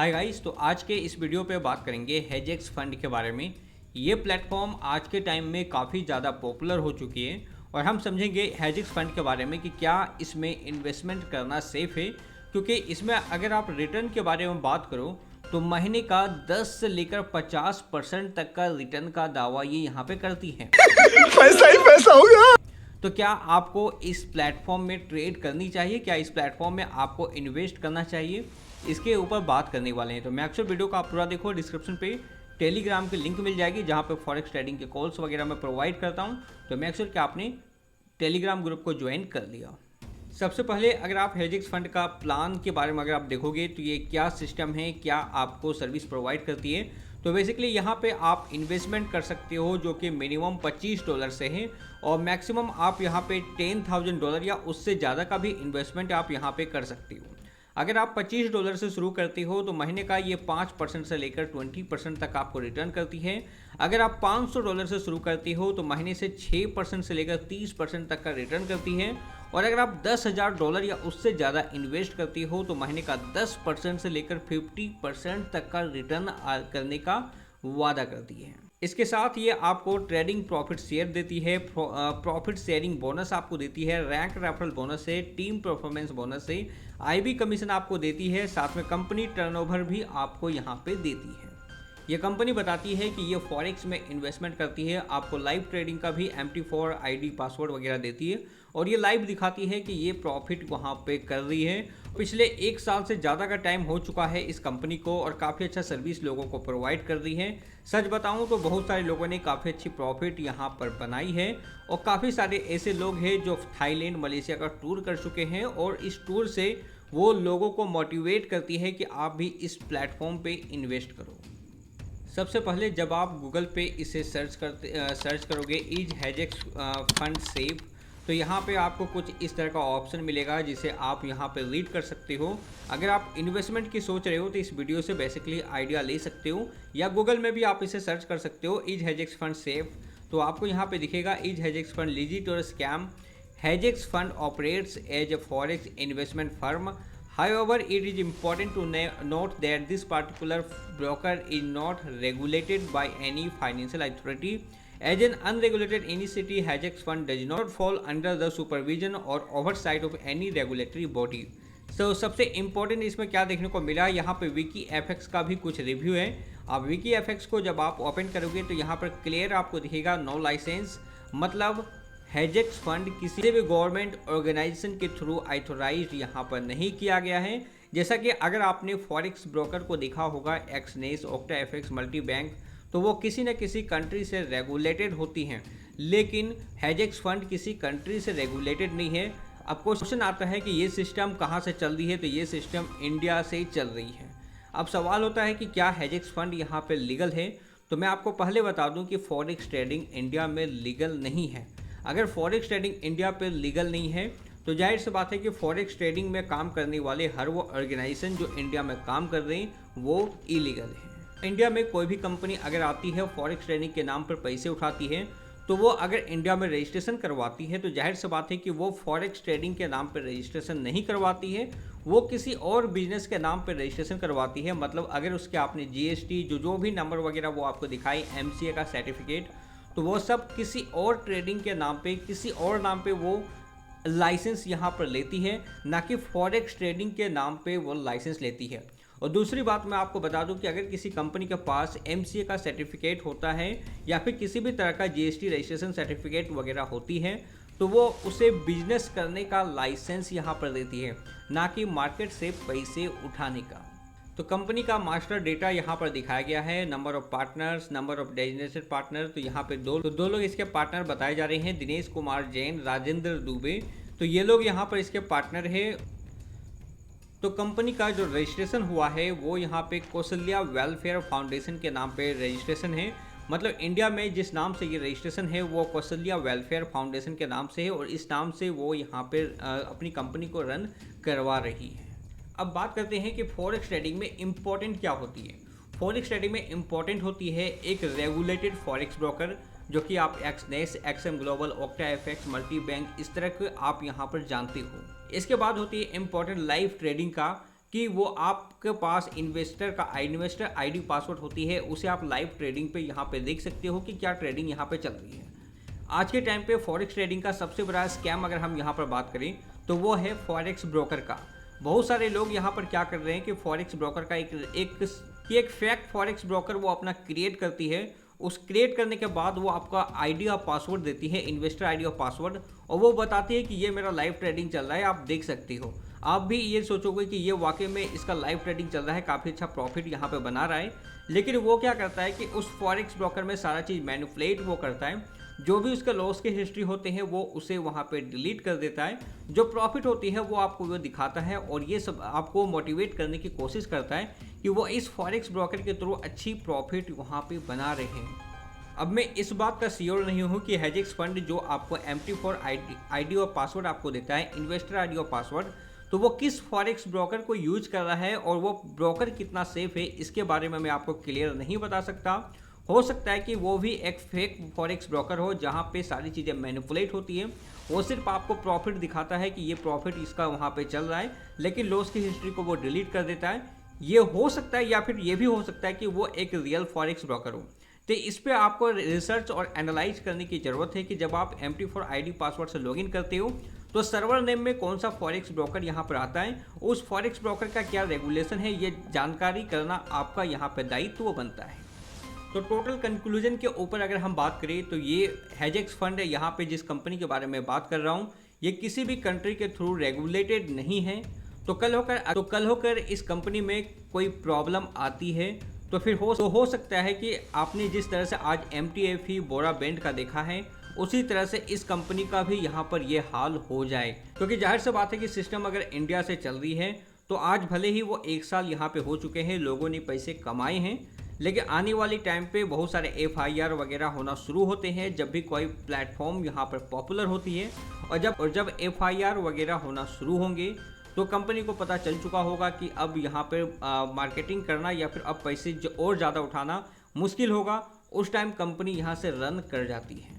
Hi guys, तो आज के इस वीडियो पे बात करेंगे हेजेक्स फंड के बारे में। ये प्लेटफॉर्म आज के टाइम में काफ़ी ज़्यादा पॉपुलर हो चुकी है और हम समझेंगे हेजेक्स फंड के बारे में कि क्या इसमें इन्वेस्टमेंट करना सेफ़ है, क्योंकि इसमें अगर आप रिटर्न के बारे में बात करो तो महीने का 10 से लेकर 50% तक का रिटर्न का दावा ये यहाँ पे करती है। पैसा ही पैसा होगा। तो क्या आपको इस प्लेटफॉर्म में ट्रेड करनी चाहिए, क्या इस प्लेटफॉर्म में आपको इन्वेस्ट करना चाहिए, इसके ऊपर बात करने वाले हैं। तो मैं अक्सर वीडियो का आप पूरा देखो, डिस्क्रिप्शन पे टेलीग्राम की लिंक मिल जाएगी जहां पे फॉरेक्स ट्रेडिंग के कॉल्स वगैरह मैं प्रोवाइड करता हूं। तो मैं अक्सर कि आपने टेलीग्राम ग्रुप को ज्वाइन कर लिया। सबसे पहले अगर आप हेजेक्स फंड का प्लान के बारे में अगर आप देखोगे तो ये क्या सिस्टम है, क्या आपको सर्विस प्रोवाइड करती है। तो बेसिकली यहाँ पे आप इन्वेस्टमेंट कर सकते हो जो कि मिनिमम $25 से है और मैक्सिमम आप यहाँ पे $10,000 या उससे ज़्यादा का भी इन्वेस्टमेंट आप यहाँ पे कर सकते हो। अगर आप $25 से शुरू करते हो तो महीने का ये 5% से लेकर 20% तक आपको रिटर्न करती है। अगर आप $500 से शुरू करते हो तो महीने से 6% से लेकर 30% तक का रिटर्न करती है। और अगर आप $10,000 या उससे ज़्यादा इन्वेस्ट करती हो तो महीने का 10% से लेकर 50% तक का रिटर्न करने का वादा करती है। इसके साथ ये आपको ट्रेडिंग प्रॉफिट शेयर देती है, प्रॉफिट शेयरिंग बोनस आपको देती है, रैंक रेफरल बोनस है, टीम परफॉर्मेंस बोनस है, आईबी कमीशन आपको देती है, साथ में कंपनी टर्नओवर भी आपको यहाँ पे देती है। ये कंपनी बताती है कि ये फॉरेक्स में इन्वेस्टमेंट करती है, आपको लाइव ट्रेडिंग का भी MT4 ID पासवर्ड वगैरह देती है और ये लाइव दिखाती है कि ये प्रॉफिट वहाँ पे कर रही है। पिछले 1 साल से ज़्यादा का टाइम हो चुका है इस कंपनी को और काफ़ी अच्छा सर्विस लोगों को प्रोवाइड कर रही है। सच बताऊं तो बहुत सारे लोगों ने काफ़ी अच्छी प्रॉफिट यहाँ पर बनाई है और काफ़ी सारे ऐसे लोग हैं जो थाईलैंड, मलेशिया का टूर कर चुके हैं और इस टूर से वो लोगों को मोटिवेट करती है कि आप भी इस प्लेटफॉर्म पे इन्वेस्ट करो। सबसे पहले जब आप गूगल पे इसे सर्च करोगे इज हेजेक्स फंड सेफ, तो यहाँ पे आपको कुछ इस तरह का ऑप्शन मिलेगा जिसे आप यहाँ पे रीड कर सकते हो। अगर आप इन्वेस्टमेंट की सोच रहे हो तो इस वीडियो से बेसिकली आइडिया ले सकते हो या गूगल में भी आप इसे सर्च कर सकते हो इज हेजेक्स फंड सेफ। तो आपको यहाँ पे दिखेगा इज हेजेक्स फंड लीजिट और scam. Hegex fund operates as a forex investment firm. However, it is important to note that this particular broker is not regulated by any financial authority. As an unregulated entity, Hejex Fund does not fall under the supervision or oversight of any regulatory body. So, सबसे important इसमें क्या देखने को मिला, यहाँ पे Vicky FX का भी कुछ रिव्यू है। अब विकी एफएक्स को जब आप ओपन करोगे तो यहाँ पर क्लियर आपको दिखेगा नो लाइसेंस, मतलब हेजेक्स फंड किसी भी गवर्नमेंट ऑर्गेनाइजेशन के थ्रू ऑथोराइज्ड यहाँ पर नहीं किया गया है। जैसा कि अगर आपने फॉरेक्स ब्रोकर को देखा होगा एक्सनेस, OctaFX, मल्टी बैंक, तो वो किसी न किसी कंट्री से रेगुलेटेड होती हैं, लेकिन हेजेक्स फंड किसी कंट्री से रेगुलेटेड नहीं है। अब क्वेश्चन आता है कि ये सिस्टम कहाँ से चल रही है, तो ये सिस्टम इंडिया से ही चल रही है। अब सवाल होता है कि क्या हेजेक्स फंड यहाँ पर लीगल है, तो मैं आपको पहले बता दूँ कि फॉरेक्स ट्रेडिंग इंडिया में लीगल नहीं है। अगर फॉरेक्स ट्रेडिंग इंडिया पे लीगल नहीं है तो जाहिर सी बात है कि फॉरेक्स ट्रेडिंग में काम करने वाले हर वो ऑर्गेनाइजेशन जो इंडिया में काम कर रहे हैं वो इलीगल है। इंडिया में कोई भी कंपनी अगर आती है फॉरेक्स ट्रेडिंग के नाम पर पैसे उठाती है तो वो अगर इंडिया में रजिस्ट्रेशन करवाती है तो जाहिर सी बात है कि वो फॉरेक्स ट्रेडिंग के नाम पर रजिस्ट्रेशन नहीं करवाती है, वो किसी और बिजनेस के नाम पर रजिस्ट्रेशन करवाती है। मतलब अगर उसके आपने GST जो भी नंबर वगैरह वो आपको दिखाई, MCA का सर्टिफिकेट, तो वो सब किसी और ट्रेडिंग के नाम पे, किसी और नाम पे वो लाइसेंस यहाँ पर लेती है, ना कि फॉरेक्स ट्रेडिंग के नाम पे वो लाइसेंस लेती है। और दूसरी बात मैं आपको बता दूं कि अगर किसी कंपनी के पास MCA का सर्टिफिकेट होता है या फिर किसी भी तरह का GST रजिस्ट्रेशन सर्टिफिकेट वगैरह होती है तो वो उसे बिजनेस करने का लाइसेंस यहाँ पर देती है, ना कि मार्केट से पैसे उठाने का। तो कंपनी का मास्टर डेटा यहाँ पर दिखाया गया है, number of partners, number of designated partner. तो यहाँ पे दो लोग इसके पार्टनर बताए जा रहे हैं, दिनेश कुमार जैन, राजेंद्र दुबे। तो ये लोग यहाँ पर इसके पार्टनर है। तो कंपनी का जो रजिस्ट्रेशन हुआ है वो यहाँ पे कौशल्या वेलफेयर फाउंडेशन के नाम पे रजिस्ट्रेशन है। मतलब इंडिया में जिस नाम से ये रजिस्ट्रेशन है वो कौशल्या वेलफेयर फाउंडेशन के नाम से है और इस नाम से वो यहाँ पे अपनी कंपनी को रन करवा रही है। अब बात करते हैं कि फॉरेक्स ट्रेडिंग में इम्पॉर्टेंट क्या होती है। फॉरेक्स ट्रेडिंग में इम्पॉर्टेंट होती है एक रेगुलेटेड फॉरेक्स ब्रोकर, जो कि आप Exness, XM global, OctaFX, multi bank इस तरह के आप यहाँ पर जानते हो। इसके बाद होती है इम्पॉर्टेंट लाइव ट्रेडिंग का कि वो आपके पास इन्वेस्टर आईडी पासवर्ड होती है, उसे आप लाइव ट्रेडिंग पे यहाँ पे देख सकते हो कि क्या ट्रेडिंग यहाँ पे चल रही है। आज के टाइम पे फॉरेक्स ट्रेडिंग का सबसे बड़ा स्कैम अगर हम यहाँ पर बात करें तो वो है फॉरेक्स ब्रोकर का। बहुत सारे लोग यहाँ पर क्या कर रहे हैं कि फॉरेक्स ब्रोकर का एक फेक फॉरेक्स ब्रोकर वो अपना क्रिएट करती है। उस क्रिएट करने के बाद वो आपका आईडी और पासवर्ड देती है, इन्वेस्टर आईडी और पासवर्ड, और वो बताती है कि ये मेरा लाइव ट्रेडिंग चल रहा है, आप देख सकते हो। आप भी ये सोचोगे कि ये वाकई में इसका लाइव ट्रेडिंग चल रहा है, काफ़ी अच्छा प्रॉफिट यहाँ पे बना रहा है। लेकिन वो क्या करता है कि उस फॉरेक्स ब्रोकर में सारा चीज़ मैनिपुलेट वो करता है। जो भी उसके लॉस के हिस्ट्री होते हैं वो उसे वहाँ पे डिलीट कर देता है, जो प्रॉफिट होती है वो आपको वो दिखाता है, और ये सब आपको मोटिवेट करने की कोशिश करता है कि वो इस फॉरेक्स ब्रोकर के थ्रू अच्छी प्रॉफिट वहाँ पे बना रहे हैं। अब मैं इस बात का श्योर नहीं हूँ कि हेजेक्स फंड जो आपको MT4 आईडी और पासवर्ड आपको देता है, इन्वेस्टर आईडी और पासवर्ड, तो वो किस फॉरेक्स ब्रोकर को यूज कर रहा है और वो ब्रोकर कितना सेफ है, इसके बारे में मैं आपको क्लियर नहीं बता सकता। हो सकता है कि वो भी एक फेक फॉरेक्स ब्रोकर हो जहाँ पे सारी चीज़ें मैनिपुलेट होती है। वो सिर्फ आपको प्रॉफिट दिखाता है कि ये प्रॉफिट इसका वहाँ पे चल रहा है, लेकिन लॉस की हिस्ट्री को वो डिलीट कर देता है। ये हो सकता है, या फिर ये भी हो सकता है कि वो एक रियल फॉरेक्स ब्रोकर हो। तो इस पे आपको रिसर्च और एनालाइज करने की ज़रूरत है कि जब आप MT4 आईडी पासवर्ड से लॉगिन करते हो तो सर्वर नेम में कौन सा फॉरेक्स ब्रोकर यहाँ पर आता है, उस फॉरेक्स ब्रोकर का क्या रेगुलेशन है, ये जानकारी करना आपका यहाँ पर दायित्व बनता है। तो टोटल कंक्लूजन के ऊपर अगर हम बात करें तो ये हेजेक्स फंड यहाँ पे जिस कंपनी के बारे में बात कर रहा हूँ, ये किसी भी कंट्री के थ्रू रेगुलेटेड नहीं है। तो कल होकर इस कंपनी में कोई प्रॉब्लम आती है तो फिर हो सकता है कि आपने जिस तरह से आज MTF बोरा बैंड का देखा है, उसी तरह से इस कंपनी का भी यहाँ पर ये हाल हो जाए। क्योंकि जाहिर सी बात है कि सिस्टम अगर इंडिया से चल रही है तो आज भले ही वो 1 साल यहाँ पे हो चुके हैं, लोगों ने पैसे कमाए हैं, लेकिन आने वाली टाइम पे बहुत सारे FIR वगैरह होना शुरू होते हैं जब भी कोई प्लेटफॉर्म यहाँ पर पॉपुलर होती है। और जब FIR वगैरह होना शुरू होंगे तो कंपनी को पता चल चुका होगा कि अब यहाँ पर मार्केटिंग करना या फिर अब पैसे और ज़्यादा उठाना मुश्किल होगा। उस टाइम कंपनी यहाँ से रन कर जाती है।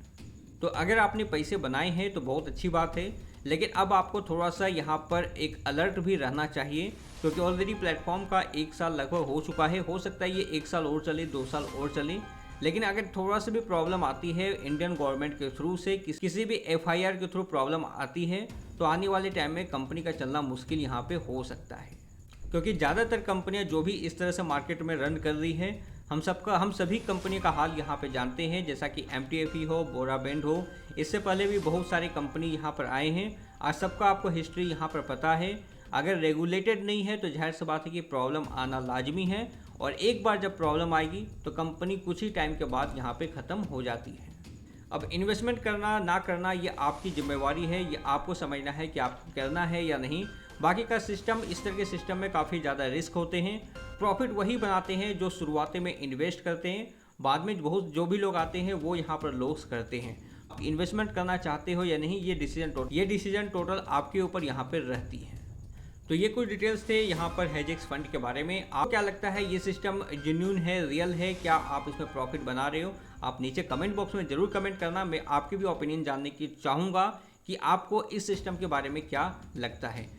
तो अगर आपने पैसे बनाए हैं तो बहुत अच्छी बात है, लेकिन अब आपको थोड़ा सा यहाँ पर एक अलर्ट भी रहना चाहिए, क्योंकि ऑलरेडी प्लेटफॉर्म का 1 साल लगभग हो चुका है। हो सकता है ये 1 साल और चले, 2 साल और चले, लेकिन अगर थोड़ा सा भी प्रॉब्लम आती है इंडियन गवर्नमेंट के थ्रू से, किसी भी FIR के थ्रू प्रॉब्लम आती है, तो आने वाले टाइम में कंपनी का चलना मुश्किल यहाँ पे हो सकता है। क्योंकि ज़्यादातर कंपनियाँ जो भी इस तरह से मार्केट में रन कर रही है, हम सभी कंपनी का हाल यहाँ पे जानते हैं, जैसा कि MTF हो, बोरा बैंड हो, इससे पहले भी बहुत सारी कंपनी यहाँ पर आए हैं। आज सबका आपको हिस्ट्री यहाँ पर पता है। अगर रेगुलेटेड नहीं है तो जाहिर सी बात है कि प्रॉब्लम आना लाजमी है, और एक बार जब प्रॉब्लम आएगी तो कंपनी कुछ ही टाइम के बाद यहाँ पे ख़त्म हो जाती है। अब इन्वेस्टमेंट करना ना करना ये आपकी जिम्मेवारी है, ये आपको समझना है कि आपको करना है या नहीं। बाकी का सिस्टम, इस तरह के सिस्टम में काफ़ी ज़्यादा रिस्क होते हैं। प्रॉफिट वही बनाते हैं जो शुरुआत में इन्वेस्ट करते हैं, बाद में जो भी लोग आते हैं वो यहाँ पर लॉस करते हैं। आप इन्वेस्टमेंट करना चाहते हो या नहीं, ये डिसीजन टोटल आपके ऊपर यहाँ पर रहती है। तो ये कुछ डिटेल्स थे यहाँ पर हेजेक्स फंड के बारे में। आपको क्या लगता है, ये सिस्टम जेन्युइन है, रियल है? क्या आप इसमें प्रॉफिट बना रहे हो? आप नीचे कमेंट बॉक्स में ज़रूर कमेंट करना। मैं आपकी भी ओपिनियन जानने की चाहूँगा कि आपको इस सिस्टम के बारे में क्या लगता है।